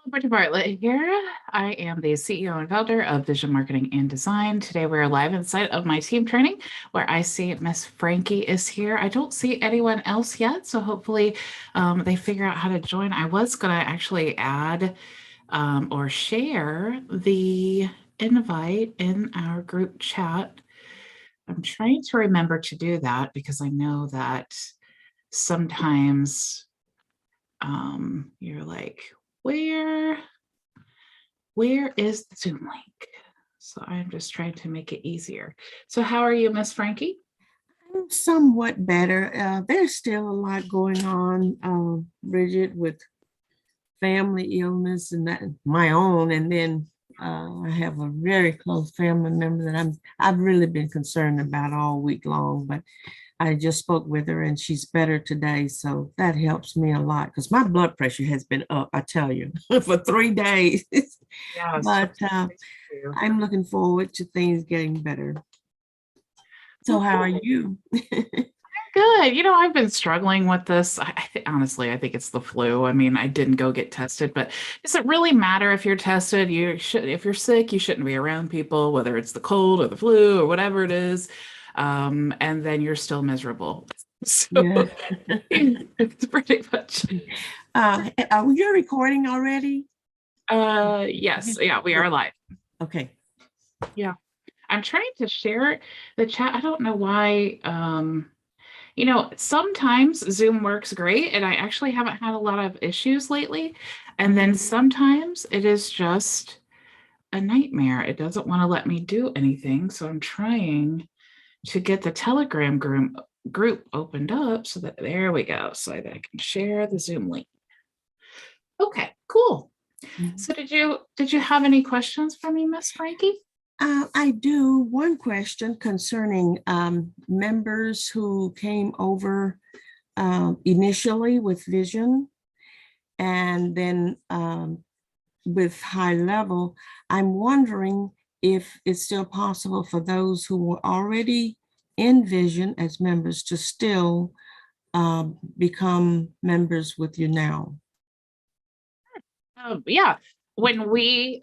Bridget Bartlett here. I am the CEO and founder of Vision Marketing and Design. Today we're live inside of my team training where I see Miss Frankie is here. I don't see anyone else yet, so hopefully they figure out how to join. I was going to actually add or share the invite in our group chat. I'm trying to remember to do that because I know that sometimes you're like, where is the Zoom link? So I'm just trying to make it easier. So how are you, Miss Frankie? I'm somewhat better. There's still a lot going on, Bridget, with family illness and that my own, and then I have a very close family member that I've really been concerned about all week long. But I just spoke with her and she's better today, so that helps me a lot because my blood pressure has been up, I tell you, for 3 days. Yes. But I'm looking forward to things getting better. So how are you? Good. I've been struggling with this. Honestly, I think it's the flu. I mean, I didn't go get tested, but does it really matter if you're tested? If you're sick, you shouldn't be around people, whether it's the cold or the flu or whatever it is. And then you're still miserable. So Yeah. it's pretty much. Are you recording already? Yes. Yeah, we are live. Okay. Yeah. I'm trying to share the chat. I don't know why. Sometimes Zoom works great, and I actually haven't had a lot of issues lately. And then sometimes it is just a nightmare. It doesn't want to let me do anything. So I'm trying to get the Telegram group opened up so that there we go, so that I can share the Zoom link. Okay, cool. So did you have any questions for me, Miss Frankie? I do. One question concerning members who came over initially with Vision and then with HighLevel. I'm wondering if it's still possible for those who were already in Vision as members to still become members with you now. Yeah. When we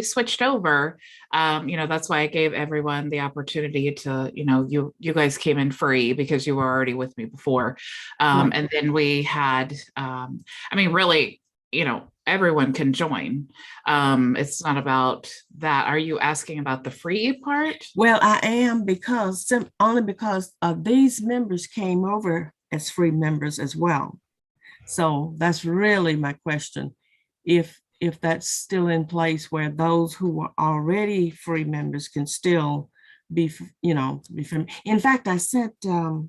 switched over, that's why I gave everyone the opportunity to, you guys came in free because you were already with me before. Right. And then we had, really, everyone can join. It's not about that. Are you asking about the free part? Well, I am only because these members came over as free members as well. So that's really my question. If that's still in place where those who were already free members can still be free. In fact, I sent an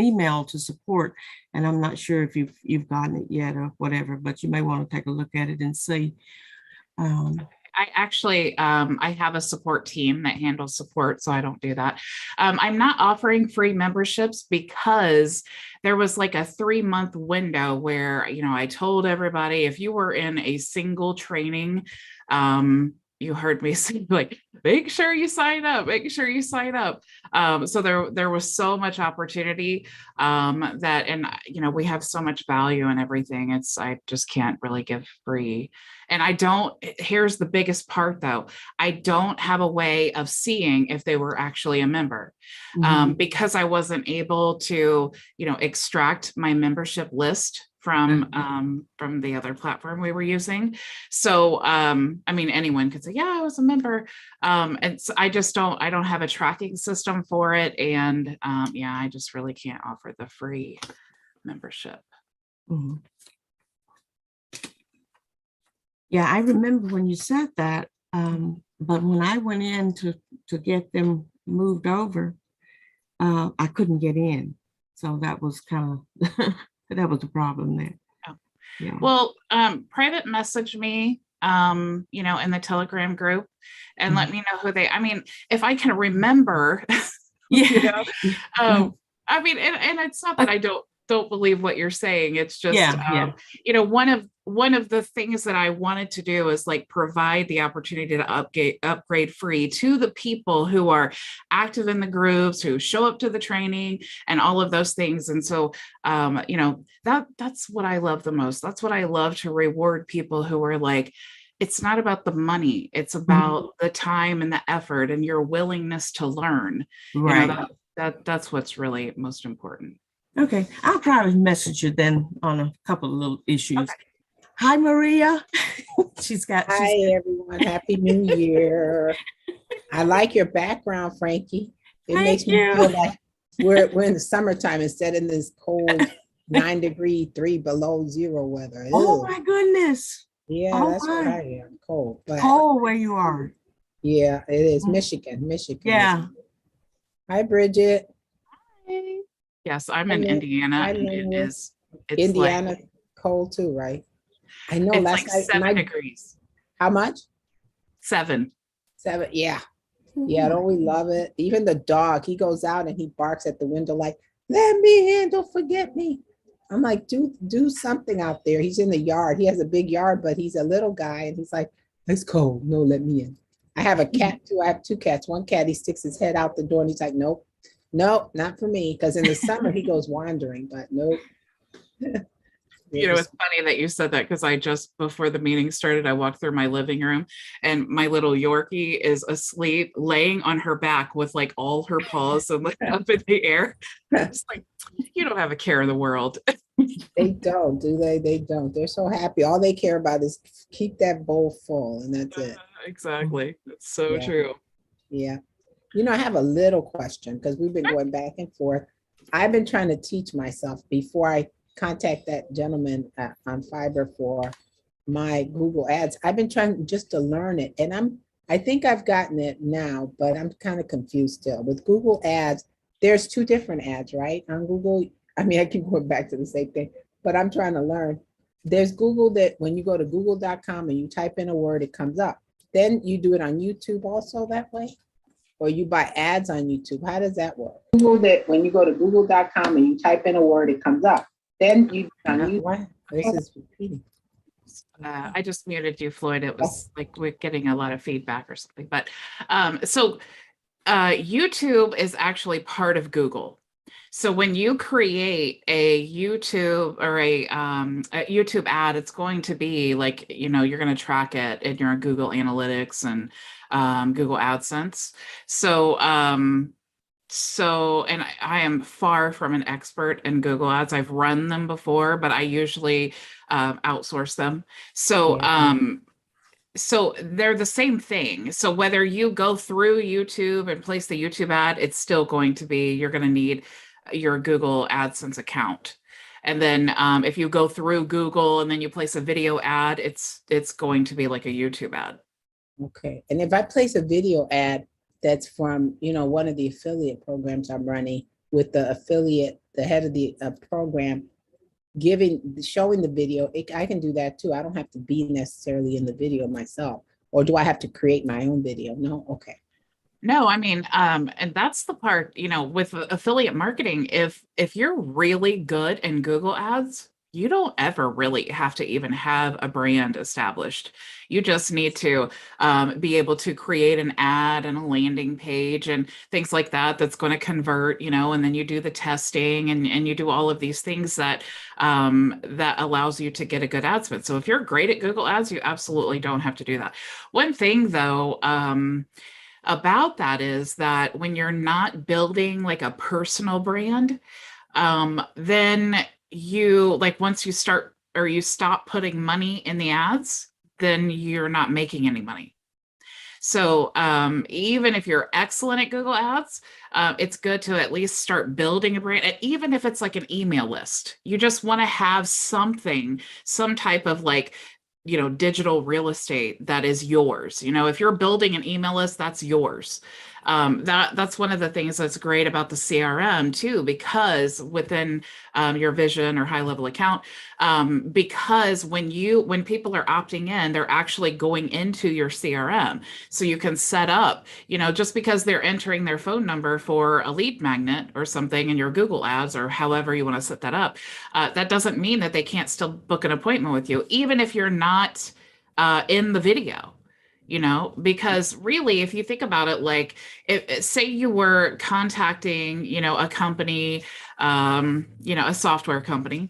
email to support, and I'm not sure if you've gotten it yet or whatever, but you may want to take a look at it and see. I actually, I have a support team that handles support, so I don't do that. I'm not offering free memberships because there was like a 3-month window where, I told everybody if you were in a single training, you heard me say, like, make sure you sign up, make sure you sign up. So there was so much opportunity that, and we have so much value and everything. I just can't really give free. And here's the biggest part though, I don't have a way of seeing if they were actually a member because I wasn't able to, extract my membership list from the other platform we were using. So, anyone could say, yeah, I was a member. And so I don't have a tracking system for it. And I just really can't offer the free membership. Mm-hmm. Yeah, I remember when you said that, but when I went in to get them moved over, I couldn't get in. So that was kind of, that was the problem there. Oh. Yeah. Well, private message me, in the Telegram group and let me know who if I can remember, yeah. and it's not that I don't believe what you're saying. It's just, one of one of the things that I wanted to do is like provide the opportunity to upgrade free to the people who are active in the groups, who show up to the training and all of those things. And so, you know, that's what I love the most. That's what I love, to reward people who are like, it's not about the money. It's about the time and the effort and your willingness to learn. Right. You know, that's what's really most important. Okay. I'll probably message you then on a couple of little issues. Okay. Hi, Maria. Hi, everyone. Happy New Year. I like your background, Frankie. It makes me feel like we're in the summertime instead of this cold 9-degree, 3 below zero weather. Oh my goodness. Yeah, that's what I am. Cold. But cold where you are. Yeah, it is. Michigan. Yeah. Hi, Bridget. Hi. Yes, I'm in Indiana. And it's Indiana, like, cold too, right? I know. It's last like night, 7 degrees. How much? 7. 7. Yeah. Yeah, don't we love it? Even the dog, he goes out and he barks at the window like, let me in, don't forget me. I'm like, do something out there. He's in the yard. He has a big yard, but he's a little guy and he's like, it's cold. No, let me in. I have a cat too. I have 2 cats. One cat, he sticks his head out the door and he's like, nope, not for me. Because in the summer he goes wandering, but nope. You know, it's funny that you said that, because I just, before the meeting started, I walked through my living room and my little Yorkie is asleep, laying on her back with like all her paws and like up in the air. It's like, you don't have a care in the world. They don't, do they? They don't. They're so happy. All they care about is keep that bowl full, and that's it. Exactly. It's so true. Yeah. You know, I have a little question because we've been going back and forth. I've been trying to teach myself before I contact that gentleman on Fiverr for my Google ads. I've been trying just to learn it, and I think I've gotten it now, but I'm kind of confused still. With Google ads, there's 2 different ads, right? On Google, I mean, I keep going back to the same thing, but I'm trying to learn. There's Google that when you go to google.com and you type in a word, it comes up. Then you do it on YouTube also that way? Or you buy ads on YouTube? How does that work? Google that when you go to google.com and you type in a word, it comes up. Then you on YouTube. This is repeating. I just muted you, Floyd. It was like we're getting a lot of feedback or something. But so YouTube is actually part of Google. So when you create a YouTube or a YouTube ad, it's going to be like, you know, you're going to track it in your Google Analytics and Google AdSense. So and I am far from an expert in Google Ads. I've run them before, but I usually outsource them. So so they're the same thing. So whether you go through YouTube and place the YouTube ad, it's still going to be, you're going to need your Google AdSense account. And then if you go through Google and then you place a video ad, it's going to be like a YouTube ad. Okay. And if I place a video ad that's from, you know, one of the affiliate programs I'm running with the affiliate, the head of the program, showing the video, I can do that too. I don't have to be necessarily in the video myself. Or do I have to create my own video? No? Okay. No, I mean, and that's the part, you know, with affiliate marketing, if you're really good in Google Ads, you don't ever really have to even have a brand established. You just need to be able to create an ad and a landing page and things like that that's going to convert, you know, and then you do the testing and you do all of these things that that allows you to get a good ad spend. So if you're great at Google Ads, you absolutely don't have to do that. One thing though, about that is that when you're not building like a personal brand, then you like once you start or you stop putting money in the ads, then you're not making any money. So even if you're excellent at Google Ads, it's good to at least start building a brand. And even if it's like an email list, you just want to have something, some type of like, you know, digital real estate that is yours. You know, if you're building an email list, that's yours. That's one of the things that's great about the CRM too, because within your Vision or HighLevel account, because when people are opting in, they're actually going into your CRM. So you can set up, just because they're entering their phone number for a lead magnet or something in your Google ads or however you want to set that up, that doesn't mean that they can't still book an appointment with you, even if you're not in the video. Because really, if you think about it, like say you were contacting, a company, a software company,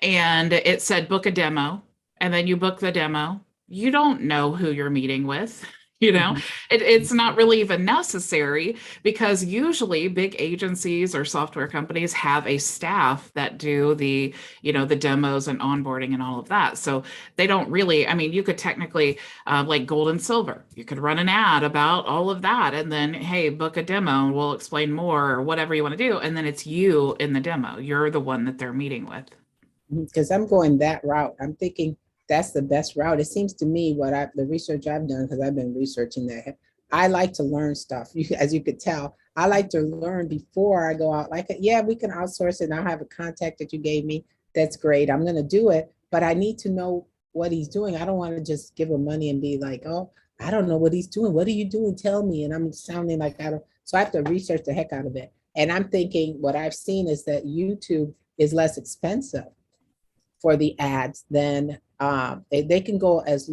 and it said book a demo, and then you book the demo, you don't know who you're meeting with. It's not really even necessary, because usually big agencies or software companies have a staff that do the demos and onboarding and all of that. So they don't really, you could technically, like gold and silver, you could run an ad about all of that, and then, hey, book a demo and we'll explain more, or whatever you want to do. And then it's you in the demo. You're the one that they're meeting with. Because I'm going that route. I'm thinking that's the best route. It seems to me the research I've done, because I've been researching that. I like to learn stuff. As you could tell, I like to learn before I go out. Like, yeah, we can outsource it. And I'll have a contact that you gave me. That's great. I'm going to do it, but I need to know what he's doing. I don't want to just give him money and be like, oh, I don't know what he's doing. What are you doing? Tell me. And I'm sounding like I don't. So I have to research the heck out of it. And I'm thinking what I've seen is that YouTube is less expensive for the ads than they can go as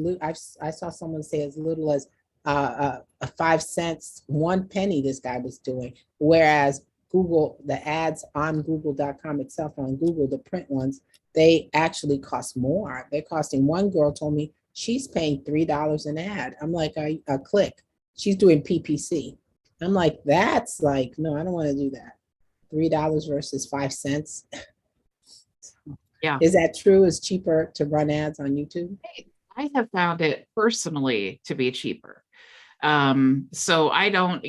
I saw someone say as little as 5 cents, 1 penny this guy was doing. Whereas Google, the ads on google.com itself, on Google, the print ones, they actually cost more. They're costing, one girl told me she's paying $3 an ad. I'm like, a click. She's doing PPC. I'm like, that's like, no, I don't want to do that. $3 versus 5 cents. Yeah. Is that true? It's cheaper to run ads on YouTube? I have found it personally to be cheaper. So I don't,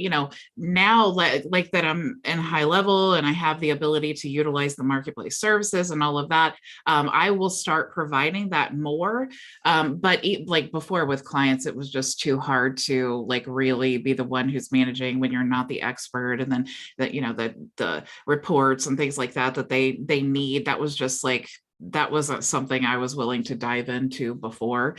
now like that I'm in HighLevel and I have the ability to utilize the marketplace services and all of that. I will start providing that more. But like before with clients, it was just too hard to like really be the one who's managing when you're not the expert. And then that, the reports and things like that they need, that was just like, that wasn't something I was willing to dive into before.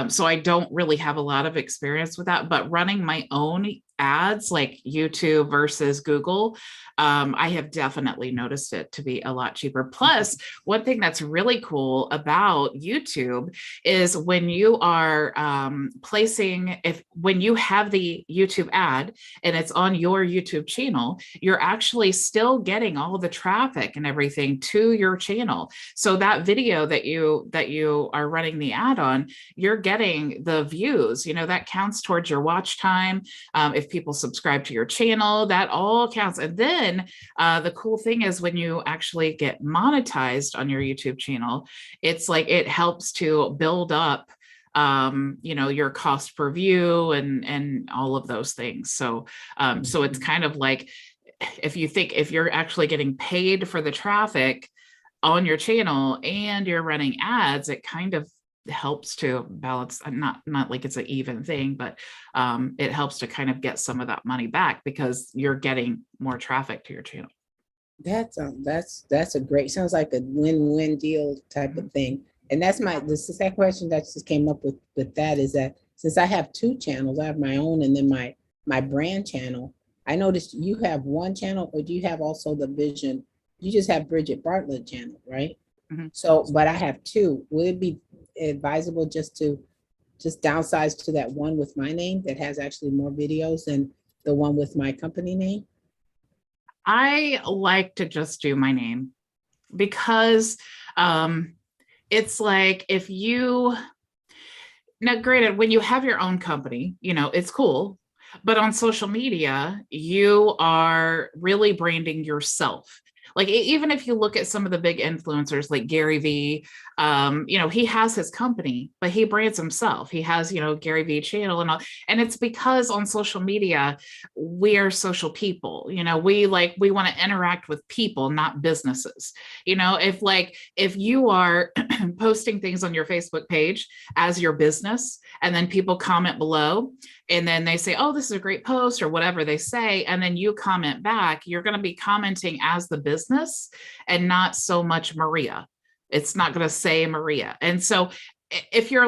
So I don't really have a lot of experience with that, but running my own ads like YouTube versus Google, I have definitely noticed it to be a lot cheaper. Plus, one thing that's really cool about YouTube is when you are when you have the YouTube ad and it's on your YouTube channel, you're actually still getting all the traffic and everything to your channel. So that video that you are running the ad on, you're getting the views, that counts towards your watch time. If people subscribe to your channel, that all counts. And then the cool thing is when you actually get monetized on your YouTube channel, it's like it helps to build up your cost per view and all of those things. So so it's kind of like, if you're actually getting paid for the traffic on your channel and you're running ads, it kind of helps to balance, not like it's an even thing, but it helps to kind of get some of that money back because you're getting more traffic to your channel. That's a great, sounds like a win-win deal type of thing. And that's the second question that just came up with that is that since I have 2 channels, I have my own and then my brand channel. I noticed you have one channel, or do you have also the Vision? You just have Bridget Bartlett channel, right? Mm-hmm. So, but I have 2. Would it be advisable just downsize to that one with my name that has actually more videos than the one with my company name? I like to just do my name because it's like now granted, when you have your own company, it's cool, but on social media, you are really branding yourself. Like even if you look at some of the big influencers like Gary Vee, he has his company, but he brands himself. He has, Gary Vee channel and all. And it's because on social media, we are social people, we want to interact with people, not businesses. If you are posting things on your Facebook page as your business, and then people comment below, and then they say, oh, this is a great post or whatever they say, and then you comment back, you're going to be commenting as the business and not so much Maria. It's not going to say Maria. And so if you're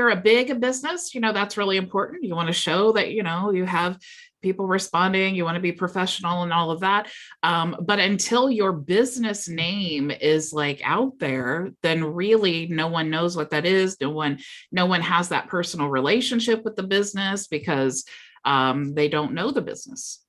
a big business, that's really important. You want to show that, you have people responding, you want to be professional and all of that. But until your business name is out there, then really no one knows what that is. No one has that personal relationship with the business because they don't know the business.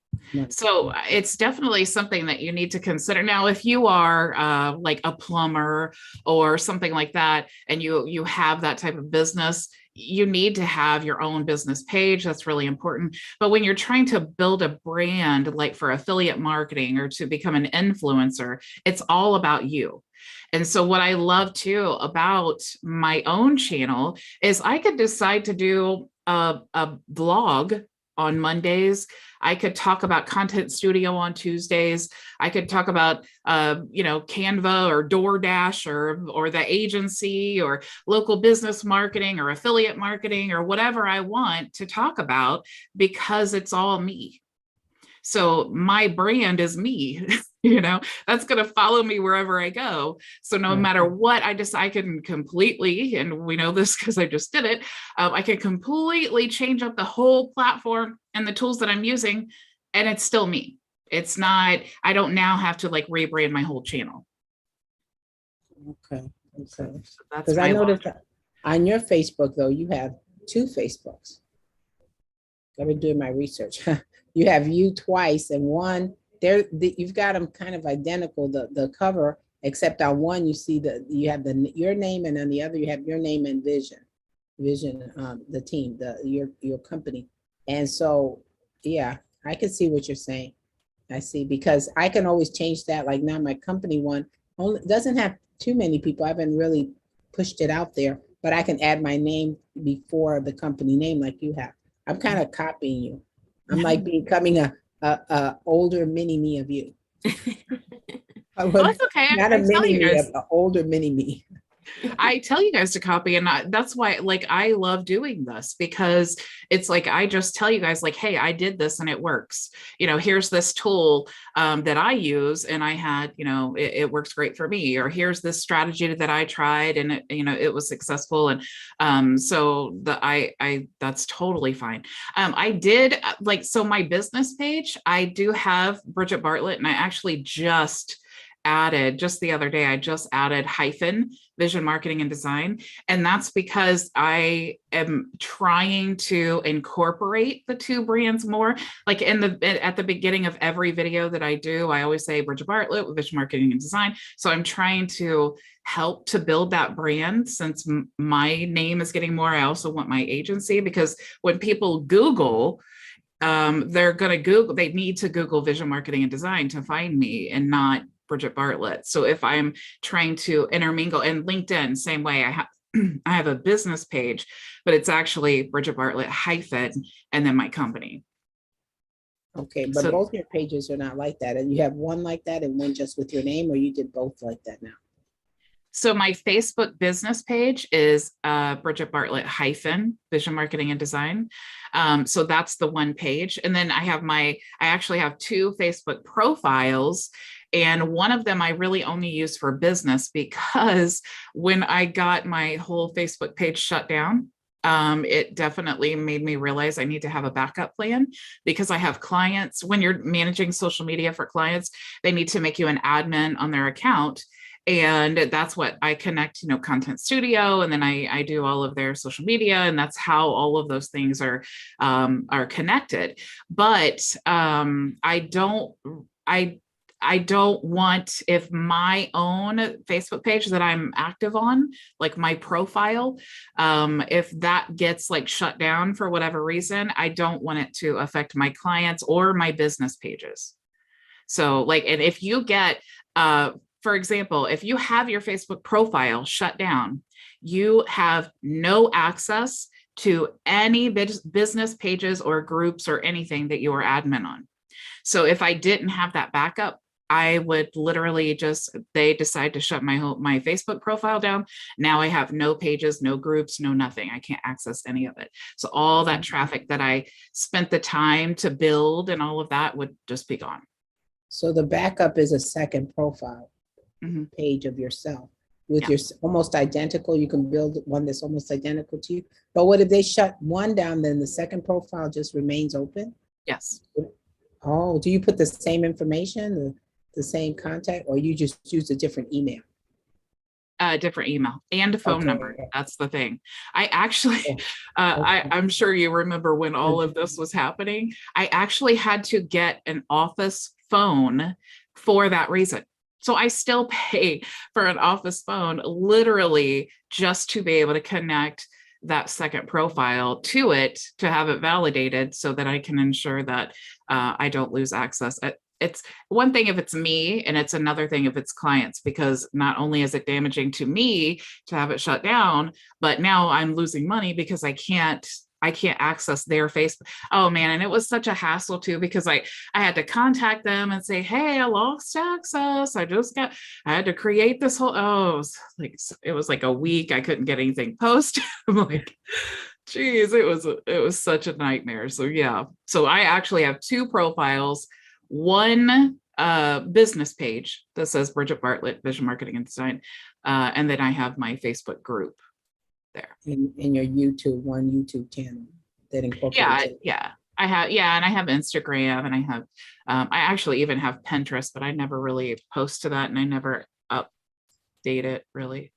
So it's definitely something that you need to consider. Now, if you are like a plumber or something like that, and you have that type of business, you need to have your own business page. That's really important. But when you're trying to build a brand, like for affiliate marketing or to become an influencer, it's all about you. And so what I love too about my own channel is I could decide to do a vlog on Mondays. I could talk about Content Studio on Tuesdays. I could talk about, Canva or DoorDash or the agency or local business marketing or affiliate marketing or whatever I want to talk about, because it's all me. So my brand is me, that's going to follow me wherever I go. So no matter what I can completely, and we know this because I just did it, I can completely change up the whole platform and the tools that I'm using, and it's still me. It's not, I don't now have to rebrand my whole channel. Okay. So that's because I noticed that on your Facebook, though, you have 2 Facebooks. I've been doing my research. You have you twice, and one you've got them kind of identical, the cover, except on one you see you have your name, and on the other you have your name and Vision, the team, your company. And so, yeah, I can see what you're saying. I see, because I can always change that. Like now my company one only doesn't have too many people. I haven't really pushed it out there, but I can add my name before the company name like you have. I'm kind of copying you. I'm like becoming a older mini me of you. Well, that's okay. Not a mini me, an older mini me. I tell you guys to copy, and that's why I love doing this, because it's I just tell you guys hey, I did this and it works. Here's this tool that I use and I had, it works great for me, or here's this strategy that I tried and it was successful. And so that's totally fine. I did so my business page, I do have Bridget Bartlett, and I actually just the other day, I just added hyphen vision marketing and design. And that's because I am trying to incorporate the 2 brands more. At the beginning of every video that I do, I always say Bridget Bartlett with vision marketing and design. So I'm trying to help to build that brand. Since my name is getting more, I also want my agency, because when people Google, they're going to they need to Google vision marketing and design to find me, and not Bridget Bartlett. So if I'm trying to intermingle, and LinkedIn, same way, I have a business page, but it's actually Bridget Bartlett hyphen and then my company. Okay, but both your pages are not like that. And you have one like that and one just with your name, or you did both like that now? So my Facebook business page is Bridget Bartlett hyphen vision marketing and design. So that's the one page. And then I actually have 2 Facebook profiles. And one of them I really only use for business, because when I got my whole Facebook page shut down, it definitely made me realize I need to have a backup plan, because I have clients. When you're managing social media for clients, they need to make you an admin on their account. And that's what I connect, Content Studio, and then I do all of their social media, and that's how all of those things are connected. But I don't want, if my own Facebook page that I'm active on, like my profile, if that gets shut down for whatever reason, I don't want it to affect my clients or my business pages. So and if you get For example, if you have your Facebook profile shut down, you have no access to any business pages or groups or anything that you are admin on. So if I didn't have that backup, I would literally they decide to shut my Facebook profile down. Now I have no pages, no groups, no nothing. I can't access any of it. So all that traffic that I spent the time to build and all of that would just be gone. So the backup is a second profile page of yourself with your almost identical. You can build one that's almost identical to you. But what if they shut one down, then the second profile just remains open? Yes. Oh, do you put the same information, the same contact, or you just use a different email? Different email and a phone number. That's the thing. I actually, I'm sure you remember when all of this was happening, I actually had to get an office phone for that reason. So I still pay for an office phone literally just to be able to connect that second profile to it, to have it validated so that I can ensure that I don't lose access. It's one thing if it's me, and it's another thing if it's clients, because not only is it damaging to me to have it shut down, but now I'm losing money because I can't access their Facebook. Oh man. And it was such a hassle too, because I had to contact them and say, hey, I lost access. I had to create this whole, it was like a week. I couldn't get anything posted. I'm like, geez, it was such a nightmare. So yeah. So I actually have two profiles, one business page that says Bridget Bartlett, Vision Marketing and Design. And then I have my Facebook group there. In your one YouTube channel that incorporates I have, and I have Instagram, and I have, I actually even have Pinterest, but I never really post to that, and I never update it really.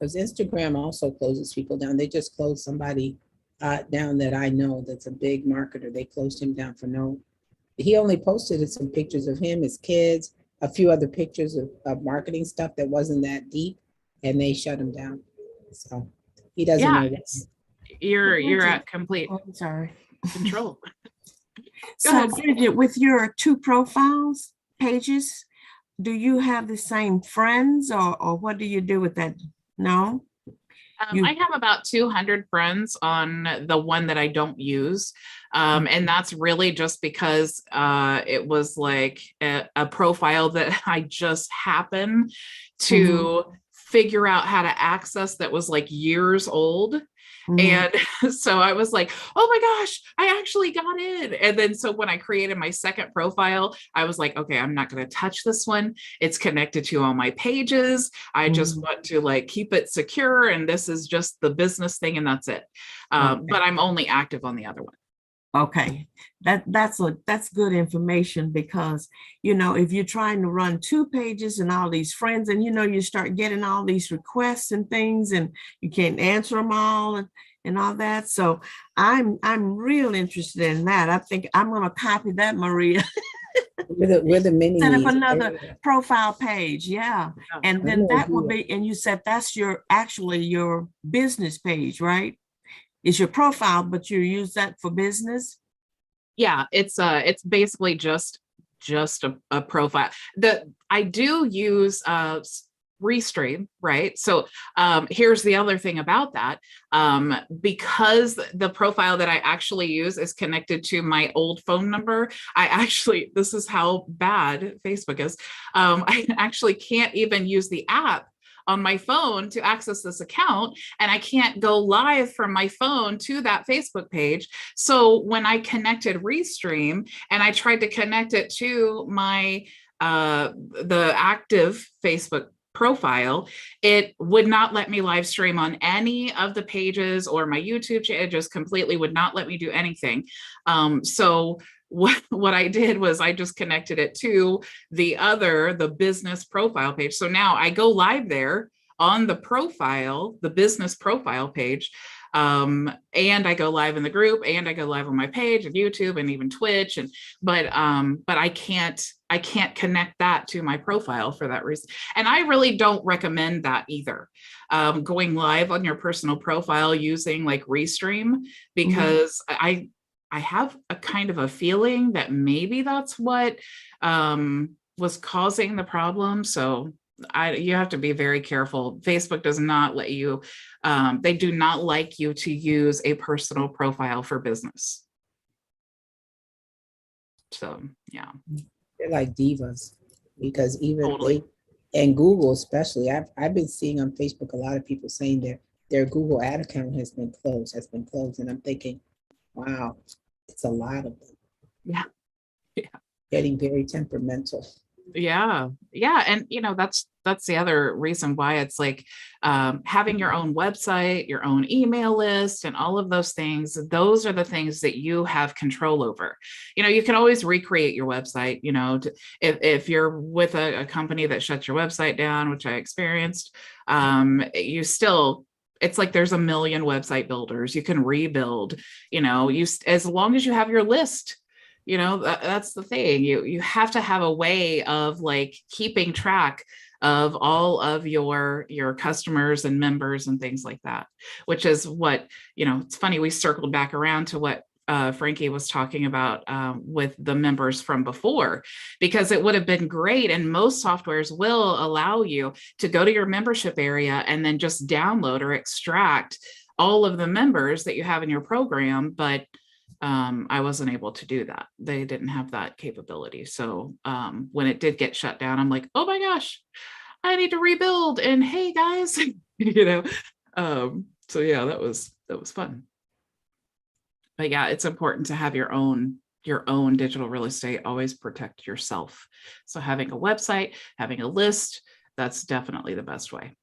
Because Instagram also closes people down. They just closed somebody down that I know that's a big marketer. They closed him down for he only posted some pictures of him, his kids, a few other pictures of marketing stuff that wasn't that deep, and they shut him down. So he doesn't know what. You're at complete control. So Bridget, with your two profiles pages, do you have the same friends, or what do you do with that? No? I have about 200 friends on the one that I don't use. And that's really just because it was like a profile that I just happened to figure out how to access, that was like years old. And so I was like, oh my gosh, I actually got in. And then so when I created my second profile, I was like, okay, I'm not going to touch this one. It's connected to all my pages. I just want to like keep it secure. And this is just the business thing, and that's it. But I'm only active on the other one. Okay, that's good information, because if you're trying to run two pages and all these friends, and you start getting all these requests and things, and you can't answer them all and all that. So I'm real interested in that. I think I'm going to copy that, Maria. With the mini set up another profile page, and then that will be. And you said that's your business page, right? It's your profile, but you use that for business? Yeah, it's basically just a profile. I do use Restream, right? So here's the other thing about that. Because the profile that I actually use is connected to my old phone number, this is how bad Facebook is. I actually can't even use the app on my phone to access this account, and I can't go live from my phone to that Facebook page. So when I connected Restream and I tried to connect it to my the active Facebook profile, it would not let me live stream on any of the pages or my YouTube channel. It just completely would not let me do anything. So what I did was I just connected it to the business profile page. So now I go live there on the business profile page. And I go live in the group, and I go live on my page and YouTube and even Twitch. But I can't connect that to my profile for that reason. And I really don't recommend that either. Going live on your personal profile using like Restream, because I have a kind of a feeling that maybe that's what was causing the problem. So you have to be very careful. Facebook does not let you, they do not like you to use a personal profile for business. So, yeah. They're like divas, because even Totally. and Google especially, I've been seeing on Facebook a lot of people saying their Google ad account has been closed. And I'm thinking, wow, it's a lot of them. Yeah. Yeah. Getting very temperamental. Yeah. Yeah. And that's the other reason why it's like having your own website, your own email list, and all of those things. Those are the things that you have control over. You can always recreate your website, if you're with a company that shuts your website down, which I experienced, it's like there's a million website builders. You can rebuild, as long as you have your list. That's the thing. You have to have a way of like keeping track of all of your customers and members and things like that, which is what, it's funny, we circled back around to what Frankie was talking about with the members from before, because it would have been great. And most softwares will allow you to go to your membership area and then just download or extract all of the members that you have in your program. But I wasn't able to do that. They didn't have that capability. So when it did get shut down, I'm like, oh my gosh, I need to rebuild. And hey guys, so yeah, that was fun. But yeah, it's important to have your own digital real estate. Always protect yourself. So having a website, having a list, that's definitely the best way.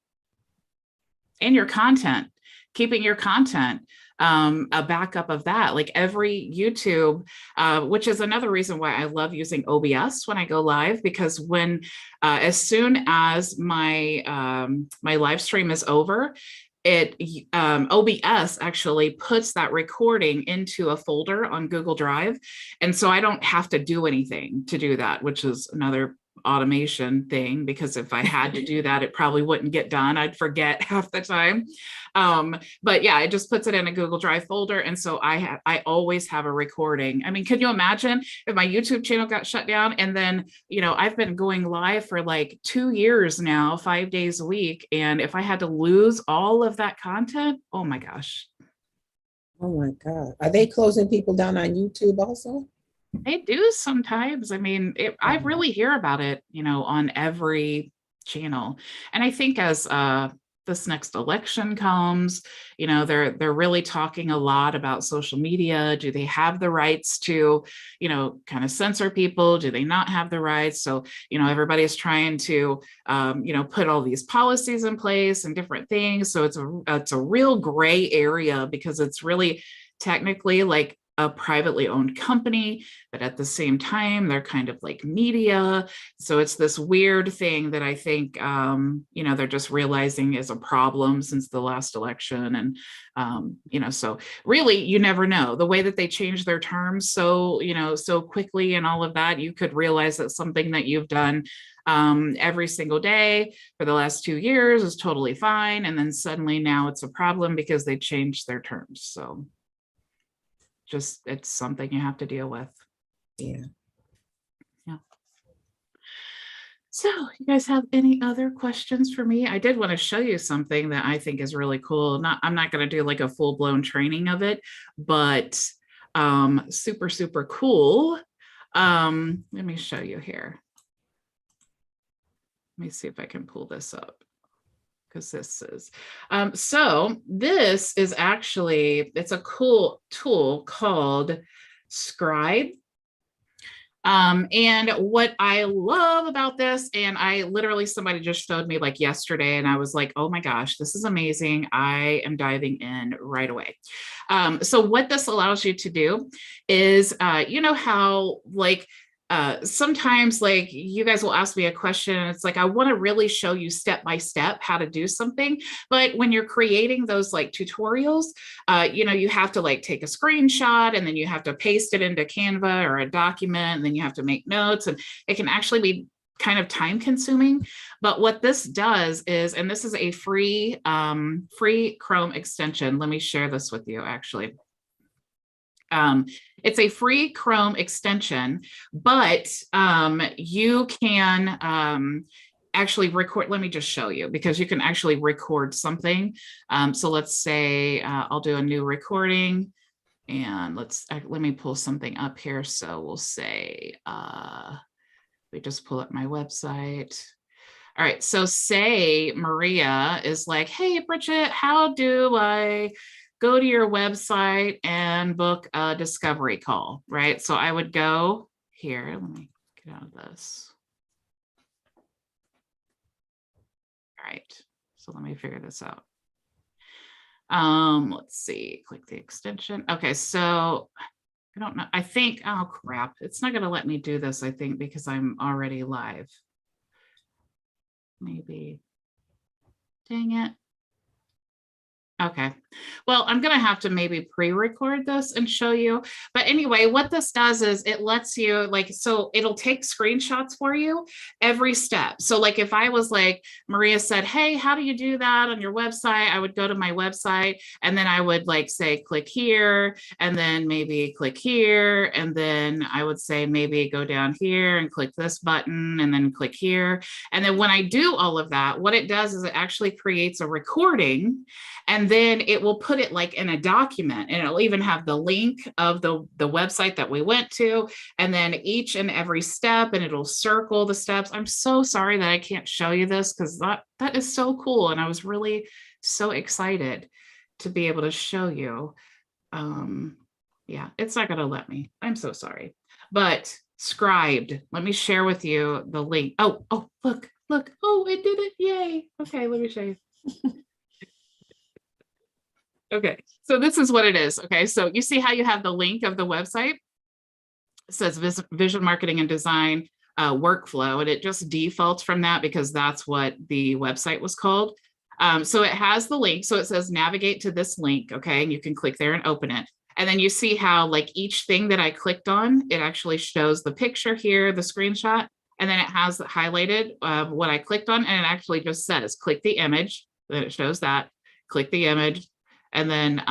And your content, keeping your content, a backup of that, like every YouTube, which is another reason why I love using OBS when I go live, because when, as soon as my live stream is over, OBS actually puts that recording into a folder on Google Drive. And so I don't have to do anything to do that, which is another automation thing, because if I had to do that, it probably wouldn't get done. I'd forget half the time. But yeah, it just puts it in a Google Drive folder. And so I always have a recording. I mean, can you imagine if my YouTube channel got shut down and then, I've been going live for like 2 years now, 5 days a week. And if I had to lose all of that content, oh my gosh. Oh my God. Are they closing people down on YouTube also? They do sometimes. I mean, I really hear about it, on every channel. And I think as this next election comes, they're really talking a lot about social media. Do they have the rights to, kind of censor people? Do they not have the rights? So, everybody is trying to, put all these policies in place and different things. So it's a real gray area, because it's really technically like a privately owned company, but at the same time, they're kind of like media. So it's this weird thing that I think, they're just realizing is a problem since the last election. And, so really, you never know the way that they change their terms. So, so quickly and all of that, you could realize that something that you've done every single day for the last 2 years is totally fine. And then suddenly now it's a problem because they changed their terms. So it's something you have to deal with. Yeah. So you guys have any other questions for me? I did want to show you something that I think is really cool. I'm not going to do like a full-blown training of it, but super, super cool. Let me show you here. Let me see if I can pull this up, because this is, so this is actually, it's a cool tool called Scribe. And what I love about this, and somebody just showed me like yesterday, and I was like, oh my gosh, this is amazing. I am diving in right away. So what this allows you to do is, how like, sometimes like you guys will ask me a question and it's like, I want to really show you step by step how to do something. But when you're creating those like tutorials, you have to like take a screenshot and then you have to paste it into Canva or a document, and then you have to make notes, and it can actually be kind of time consuming. But what this does is, and this is a free Chrome extension. Let me share this with you actually. It's a free Chrome extension, but you can actually record. Let me just show you, because you can actually record something. So let's say I'll do a new recording, and let me pull something up here. So we'll say, we just pull up my website. All right, so say Maria is like, hey, Bridget, how do I go to your website and book a discovery call, right? So I would go here, let me get out of this. All right, so let me figure this out. Let's see, click the extension. Okay, so I don't know, I think, oh crap, it's not gonna let me do this, I think, because I'm already live. Maybe, dang it. Okay, well, I'm going to have to maybe pre-record this and show you. But anyway, what this does is it lets you so it'll take screenshots for you every step. So like if I was like, Maria said, hey, how do you do that on your website? I would go to my website, and then I would say, click here, and then maybe click here. And then I would say, maybe go down here and click this button, and then click here. And then when I do all of that, what it does is it actually creates a recording. And then it will put it in a document, and it'll even have the link of the website that we went to, and then each and every step, and it'll circle the steps. I'm so sorry that I can't show you this, because that is so cool. And I was really so excited to be able to show you. Yeah, it's not going to let me. I'm so sorry. But Scribed, let me share with you the link. Oh, look. Oh, it did it. Yay. Okay, let me show you. Okay, so this is what it is. Okay, so you see how you have the link of the website? It says Vision Marketing and Design workflow, and it just defaults from that because that's what the website was called. So it has the link. So it says navigate to this link. Okay, and you can click there and open it. And then you see how each thing that I clicked on, it actually shows the picture here, the screenshot, and then it has highlighted what I clicked on, and it actually just says click the image. Then it shows that, click the image. And then,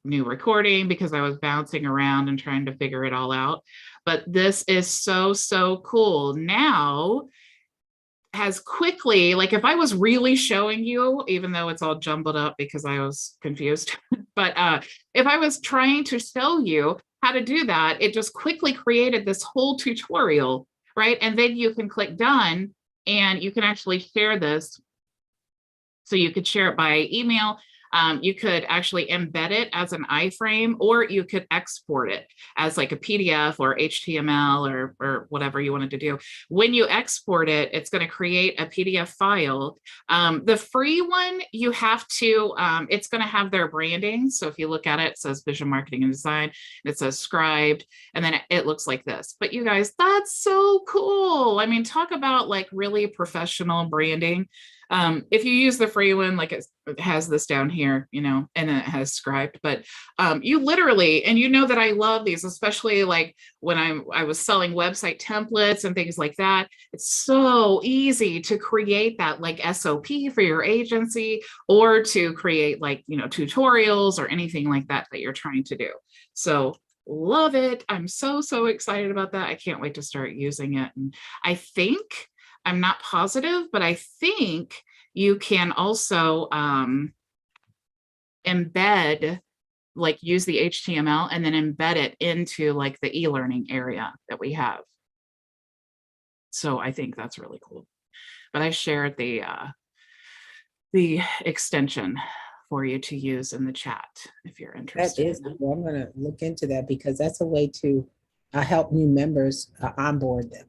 new recording, because I was bouncing around and trying to figure it all out. But this is so, so cool. Now, as quickly, if I was really showing you, even though it's all jumbled up because I was confused, but if I was trying to show you how to do that, it just quickly created this whole tutorial, right? And then you can click done, and you can actually share this. So you could share it by email. You could actually embed it as an iframe, or you could export it as a PDF or HTML or whatever you wanted to do. When you export it, it's going to create a PDF file. The free one, you have to, it's going to have their branding. So if you look at it, it says Vision Marketing and Design, it says Scribed, and then it looks like this. But you guys, that's so cool. I mean, talk about really professional branding. If you use the free one, it has this down here, and then it has Scribed, but you literally, and that I love these, especially when I was selling website templates and things like that. It's so easy to create that SOP for your agency, or to create tutorials or anything like that you're trying to do. So love it. I'm so, so excited about that. I can't wait to start using it. And I think, I'm not positive, but I think you can also embed, use the HTML and then embed it into the e-learning area that we have. So I think that's really cool. But I shared the extension for you to use in the chat if you're interested. That is cool. I'm going to look into that, because that's a way to help new members onboard them.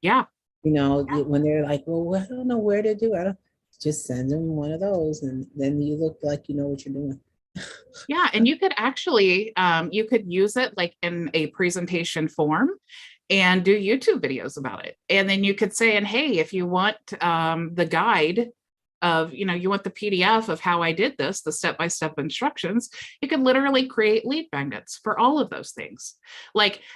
Yeah. When they're well, I don't know where to do it, just send them one of those, and then you look like you know what you're doing. Yeah, and you could actually, you could use it in a presentation form and do YouTube videos about it. And then you could say, and hey, if you want the guide of, you want the PDF of how I did this, the step-by-step instructions, you can literally create lead magnets for all of those things.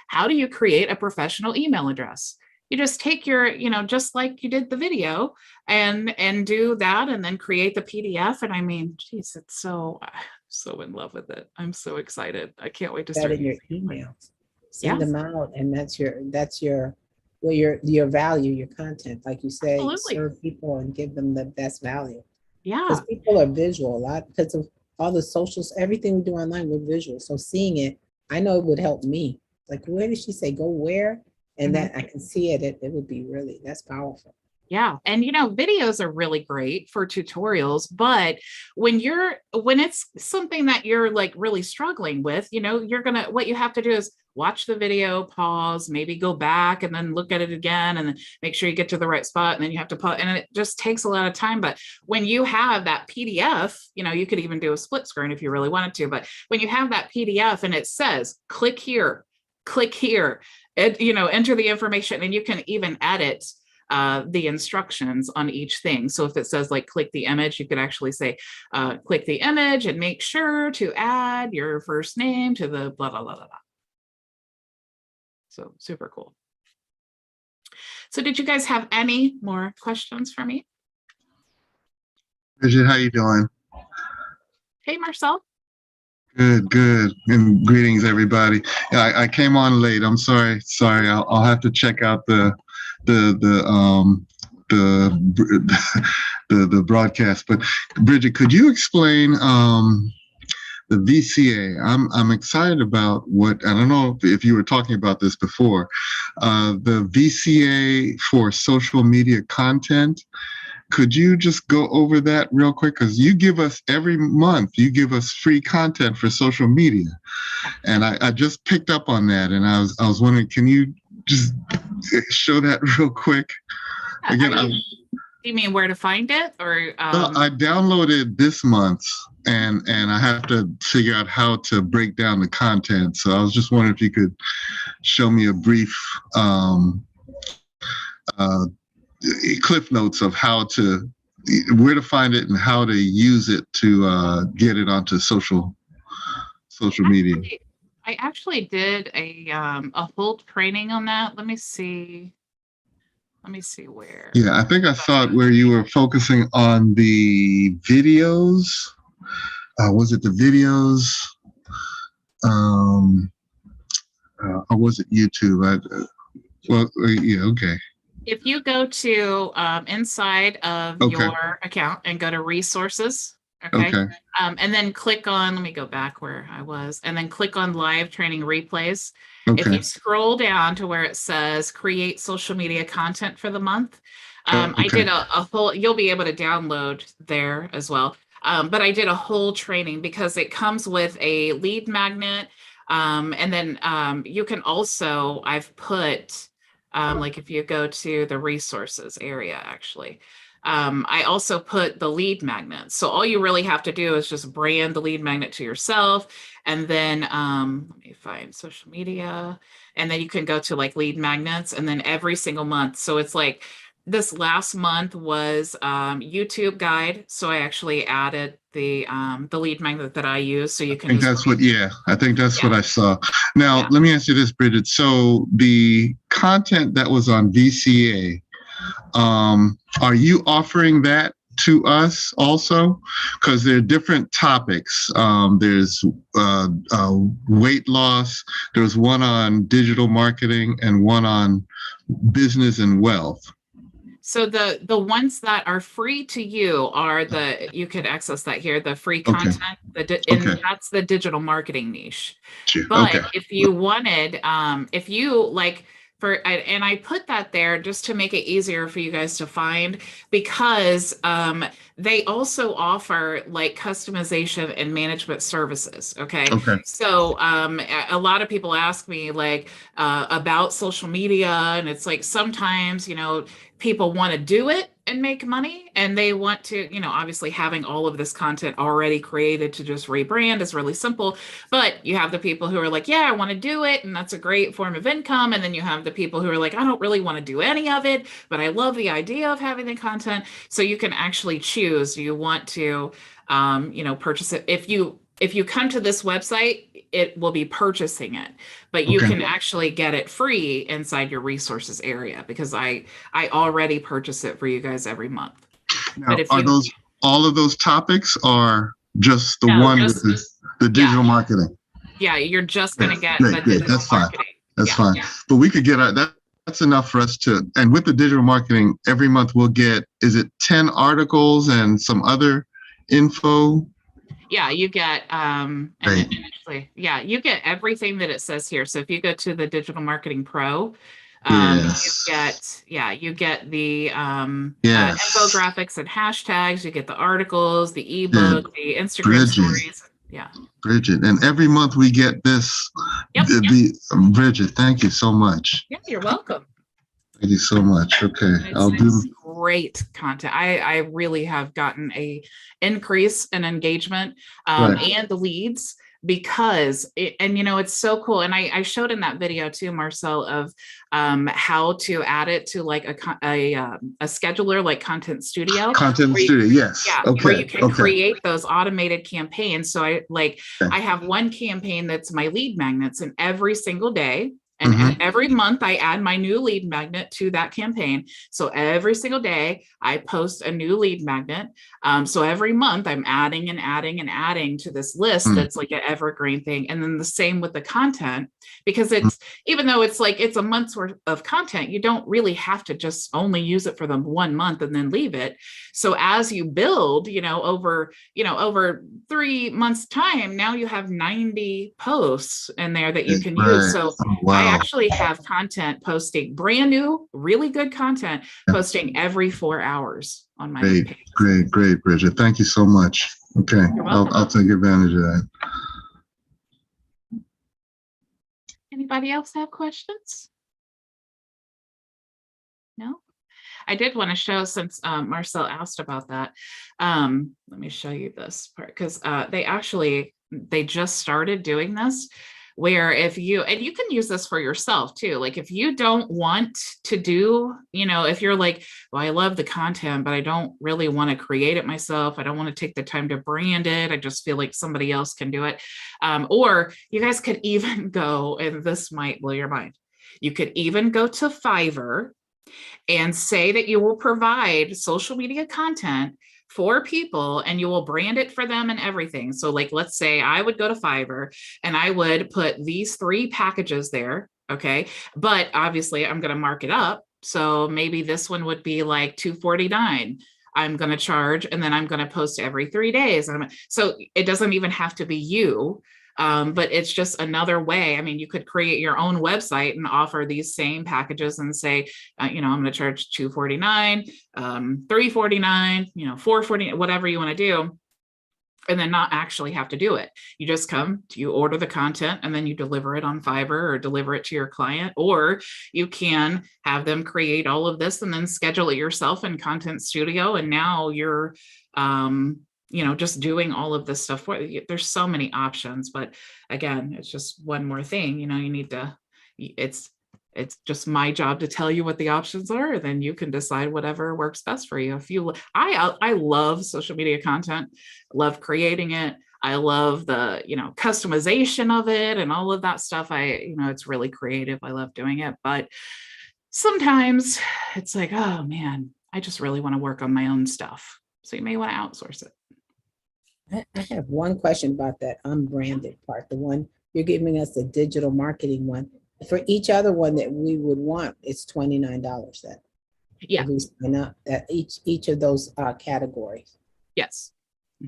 How do you create a professional email address? You just take your, just like you did the video, and do that, and then create the PDF. And I mean, geez, it's so, so in love with it. I'm so excited. I can't wait to That start in your using it. emails. Send Yeah, them out, and that's your well, your value, your content. Like you say, absolutely. serve people and give them the best value. Yeah, Because people are visual a lot because of all the socials, everything we do online, we're visual. So seeing it, I know it would help me. Like, where did she say go where? And Mhm. that I can see it, it would be really, that's powerful. Yeah. And videos are really great for tutorials, but when it's something that you're like really struggling with, what you have to do is watch the video, pause, maybe go back and then look at it again and then make sure you get to the right spot. And then you have to pause, and it just takes a lot of time. But when you have that PDF, you could even do a split screen if you really wanted to, but when you have that PDF and it says, click here, enter the information, and you can even edit the instructions on each thing. So if it says like click the image, you could actually say click the image and make sure to add your first name to the blah, blah, blah, blah, blah. So super cool. So did you guys have any more questions for me? Bridget, how you doing? Hey, Marcel. Good. And greetings, everybody. Yeah, I came on late. I'm sorry. I'll have to check out the broadcast. But Bridget, could you explain the VCA? I'm excited about what, I don't know if you were talking about this before, the VCA for social media content. Could you just go over that real quick? Because you give us every month, you give us free content for social media. And I just picked up on that. And I was wondering, can you just show that real quick? Again, do you mean where to find it? Or I downloaded this month and I have to figure out how to break down the content. So I was just wondering if you could show me a brief cliff notes of where to find it and how to use it to get it onto social media. I actually did a whole training on that. Let me see where. Yeah, I think I saw it where you were focusing on the videos. Was it the videos? Or was it YouTube? Yeah, okay. If you go to inside of your account and go to resources, okay. And then click on, let me go back where I was, and then click on live training replays. Okay. If you scroll down to where it says create social media content for the month, I did a whole, you'll be able to download there as well. But I did a whole training because it comes with a lead magnet. And then you can also, I've put, like if you go to the resources area, actually, I also put the lead magnet. So all you really have to do is just brand the lead magnet to yourself. And then let me find social media. And then you can go to like lead magnets, and then every single month. So it's like this last month was YouTube guide. So I actually added the lead magnet that I use. So you can. I think that's what I saw. Now, let me ask you this, Bridget. So the content that was on VCA, are you offering that to us also? Because there are different topics. There's weight loss. There's one on digital marketing and one on business and wealth. So the ones that are free to you are you could access that here, the free content, and that's the digital marketing niche. But if you wanted, if you like, and I put that there just to make it easier for you guys to find, because they also offer like customization and management services. Okay. So a lot of people ask me like about social media, and it's like sometimes, people want to do it and make money, and they want to, obviously having all of this content already created to just rebrand is really simple. But you have the people who are like, yeah, I want to do it, and that's a great form of income. And then you have the people who are like, I don't really want to do any of it, but I love the idea of having the content. So you can actually choose, do you want to, purchase it? If you come to this website, it will be purchasing it, but you can actually get it free inside your resources area, because I already purchase it for you guys every month. Now, all of those topics are just the No, one just- with the digital marketing? Yeah, you're just going to get Great, the great. digital That's fine. marketing. That's Yeah, fine. yeah. But we could get that's enough for us to, and with the digital marketing, every month we'll get, is it 10 articles and some other info? Yeah, you get Great. and actually, yeah, you get everything that it says here. So if you go to the Digital Marketing Pro, Yes. you get the Yes. infographics and hashtags, you get the articles, the Yeah. ebook, the Instagram Bridget. stories. Yeah. Bridget, and every month we get this. Yep. Bridget, thank you so much. Yeah, you're welcome. Thank you so much. Okay, It's great content. I really have gotten a increase in engagement Right. and the leads because it's so cool. And I showed in that video too, Marcel, of how to add it to like a scheduler like Content Studio. Content Studio, yes. Yeah, Okay. where you can create those automated campaigns. So I have one campaign that's my lead magnets, and every single day and every month I add my new lead magnet to that campaign. So every single day I post a new lead magnet. So every month I'm adding and adding and adding to this list that's like an evergreen thing. And then the same with the content, because it's, even though it's like, it's a month's worth of content, you don't really have to just only use it for the 1 month and then leave it. So as you build, over 3 months time, now you have 90 posts in there that you can use. So I actually have content posting, brand new, really good content posting every 4 hours on my page. Great, Bridget. Thank you so much. Okay, I'll take advantage of that. Anybody else have questions? No? I did want to show, since Marcel asked about that, let me show you this part, because they just started doing this, where and you can use this for yourself too. Like if you don't want to do, if you're like, well, I love the content, but I don't really want to create it myself. I don't want to take the time to brand it. I just feel like somebody else can do it. Or you guys could even go, and this might blow your mind. You could even go to Fiverr and say that you will provide social media content for people and you will brand it for them and everything. So like, let's say I would go to Fiverr and I would put these 3 packages there. Okay. But obviously I'm going to mark it up. So maybe this one would be like $249. I'm going to charge, and then I'm going to post every 3 days. So it doesn't even have to be you. But it's just another way. I mean, you could create your own website and offer these same packages and say, I'm going to charge $249, $349, $449, whatever you want to do, and then not actually have to do it. You just come, you order the content, and then you deliver it on Fiverr or deliver it to your client, or you can have them create all of this and then schedule it yourself in Content Studio. And now you're, just doing all of this stuff for you. There's so many options, but again, it's just one more thing, you need to, it's just my job to tell you what the options are. Then you can decide whatever works best for you. I love social media content, love creating it. I love the, customization of it and all of that stuff. It's really creative. I love doing it, but sometimes it's like, oh man, I just really want to work on my own stuff. So you may want to outsource it. I have one question about that unbranded part, the one you're giving us, the digital marketing one. For each other one that we would want, it's $29 then. Yeah. We sign up that each of those categories. Yes.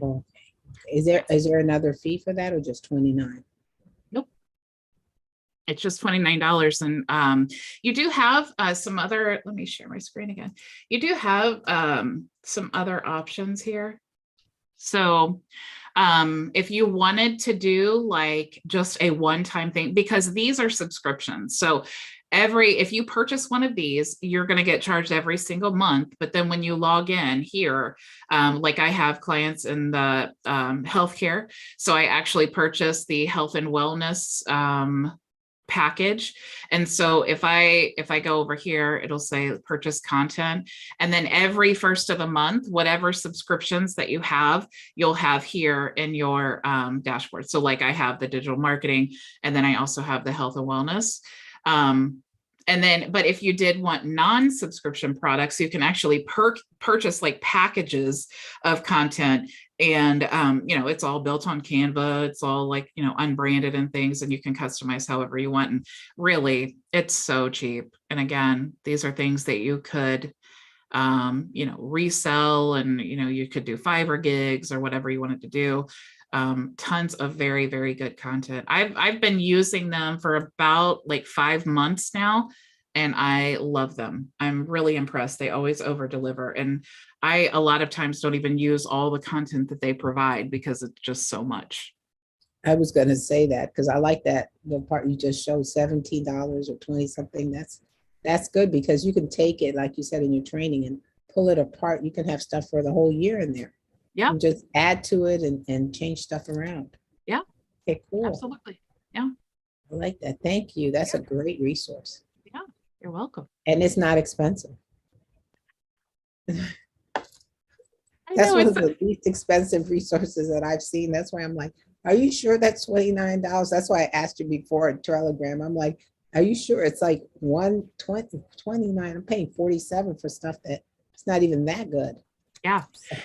Okay. Is there another fee for that, or just $29? Nope. It's just $29. And you do have some other, let me share my screen again. You do have some other options here. So if you wanted to do like just a one-time thing, because these are subscriptions. So if you purchase one of these, you're going to get charged every single month. But then when you log in here, like I have clients in the healthcare. So I actually purchased the health and wellness package. And so if I go over here, it'll say purchase content. And then every first of the month, whatever subscriptions that you have, you'll have here in your dashboard. So like I have the digital marketing, and then I also have the health and wellness. And then, but if you did want non-subscription products, you can actually purchase like packages of content. And, it's all built on Canva. It's all like, unbranded and things, and you can customize however you want. And really, it's so cheap. And again, these are things that you could, resell, and, you could do Fiverr gigs or whatever you wanted to do. Tons of very, very good content. I've been using them for about like 5 months now, and I love them. I'm really impressed. They always over deliver. And I, a lot of times, don't even use all the content that they provide because it's just so much. I was going to say that because I like that the part you just showed, $17 or 20 something. That's good because you can take it, like you said, in your training and pull it apart. You can have stuff for the whole year in there. Yeah. And just add to it and change stuff around. Yeah. Okay, cool. Absolutely. Yeah. I like that. Thank you. That's a great resource. Yeah. You're welcome. And it's not expensive. That's one of the least expensive resources that I've seen. That's why I'm like, are you sure that's $29? That's why I asked you before at Telegram. I'm like, are you sure? It's like $120, $29. I'm paying $47 for stuff that it's not even that good. Yeah.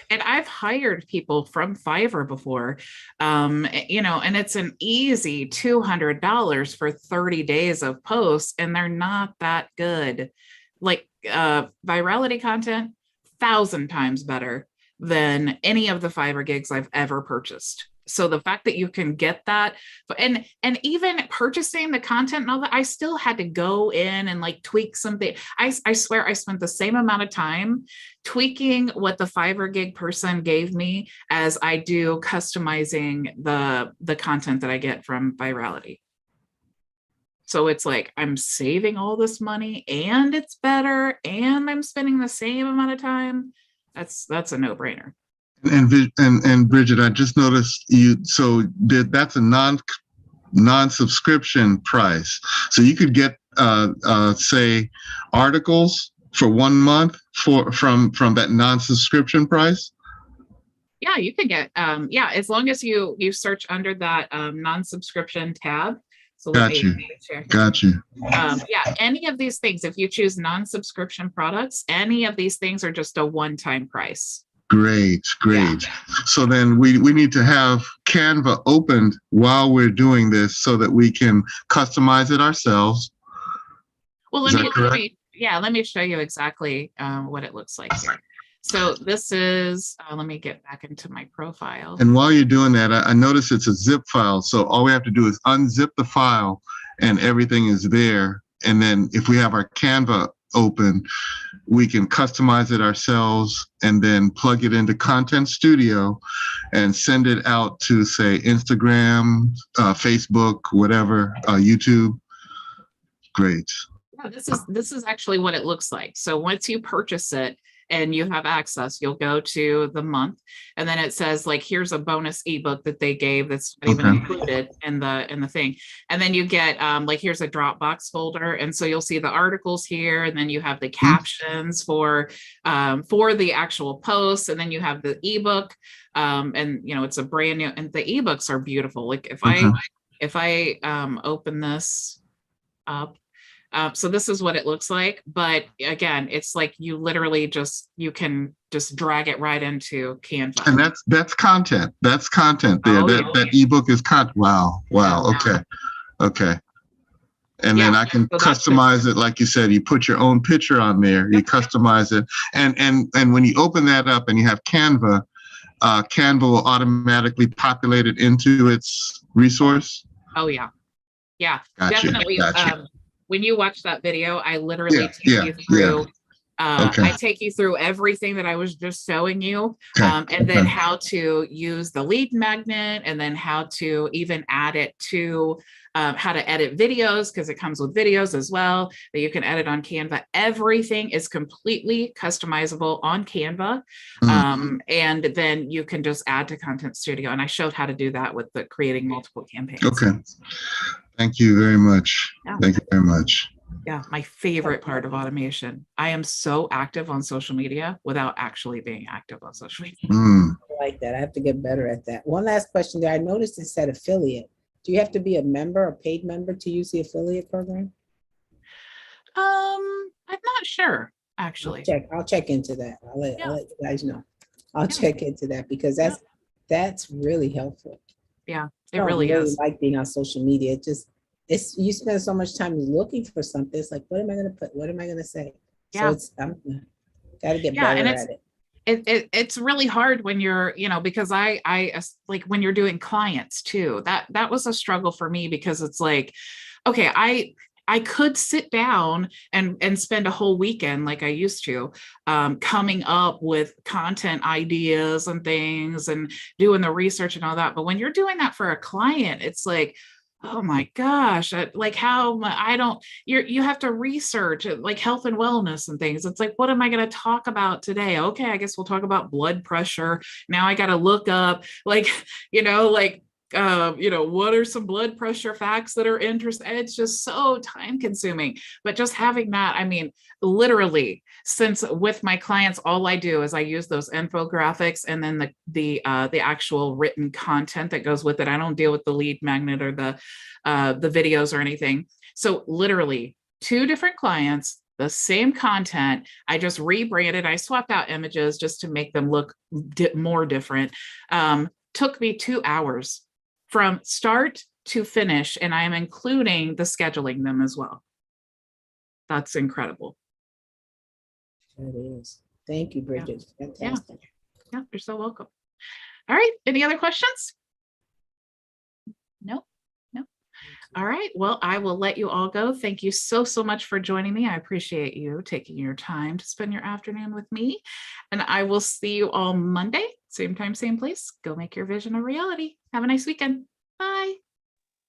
And I've hired people from Fiverr before, and it's an easy $200 for 30 days of posts, and they're not that good. Like virality content, 1,000 times better than any of the Fiverr gigs I've ever purchased. So the fact that you can get that, and even purchasing the content and all that, I still had to go in and like tweak something. I swear I spent the same amount of time tweaking what the Fiverr gig person gave me as I do customizing the content that I get from Virality. So it's like I'm saving all this money and it's better and I'm spending the same amount of time. That's a no-brainer. And Bridget, I just noticed that's a non-subscription price. So you could get say articles for 1 month from that non-subscription price. Yeah, you can get as long as you search under that non-subscription tab. So Got you. Any of these things, if you choose non-subscription products, any of these things are just a one-time price. Great. Yeah. So then we need to have Canva opened while we're doing this so that we can customize it ourselves. Well, let me show you exactly what it looks like here. So this is, let me get back into my profile. And while you're doing that, I notice it's a zip file. So all we have to do is unzip the file and everything is there. And then if we have our Canva open, we can customize it ourselves and then plug it into Content Studio and send it out to, say, Instagram, Facebook, whatever, YouTube. Great. Yeah, this is actually what it looks like. So once you purchase it and you have access, you'll go to the month, and then it says like, here's a bonus ebook that they gave that's not even included in the thing. And then you get like, here's a Dropbox folder. And so you'll see the articles here, and then you have the captions for the actual posts, and then you have the ebook. And it's a brand new, and the ebooks are beautiful. Like if I open this up, so this is what it looks like. But again, it's like you literally you can just drag it right into Canva. And that's content. That's content there. That ebook is content. Wow. Okay. And then I can customize it. Like you said, you put your own picture on there, you customize it. And when you open that up and you have Canva, Canva will automatically populate it into its resource. Oh yeah. Yeah, gotcha. Definitely. When you watch that video, I literally take you through. I take you through everything that I was just showing you, and then how to use the lead magnet, and then how to even add it to how to edit videos, because it comes with videos as well that you can edit on Canva. Everything is completely customizable on Canva, and then you can just add to Content Studio. And I showed how to do that with the creating multiple campaigns. Okay. Thank you very much. Yeah. Thank you very much. Yeah, my favorite part of automation. I am so active on social media without actually being active on social media. I like that. I have to get better at that. One last question there. I noticed it said affiliate. Do you have to be a member, a paid member, to use the affiliate program? I'm not sure, actually. I'll check into that. I'll let you guys know. I'll Yeah. check into that because that's really helpful. Yeah, I it don't really is. like being on social media. It's you spend so much time looking for something. It's like, what am I going to put? What am I going to say? Yeah. So I'm got to get Yeah, better and at it. it's really hard when you're, because I like when you're doing clients too, that was a struggle for me, because it's like, okay, I could sit down and spend a whole weekend like I used to, coming up with content ideas and things and doing the research and all that. But when you're doing that for a client, it's like, oh my gosh, like how I don't, you have to research like health and wellness and things. It's like, what am I going to talk about today? Okay, I guess we'll talk about blood pressure. Now I got to look up like, what are some blood pressure facts that are interesting? It's just so time consuming. But just having that, I mean, literally, since with my clients, all I do is I use those infographics and then the actual written content that goes with it. I don't deal with the lead magnet or the videos or anything. So literally 2 different clients, the same content. I just rebranded. I swapped out images just to make them look more different. Took me 2 hours from start to finish, and I am including the scheduling them as well. That's incredible. It is. Thank you, Bridget. Fantastic. Yeah, you're so welcome. All right. Any other questions? No. All right. Well, I will let you all go. Thank you so much for joining me. I appreciate you taking your time to spend your afternoon with me. And I will see you all Monday, same time, same place. Go make your vision a reality. Have a nice weekend. Bye.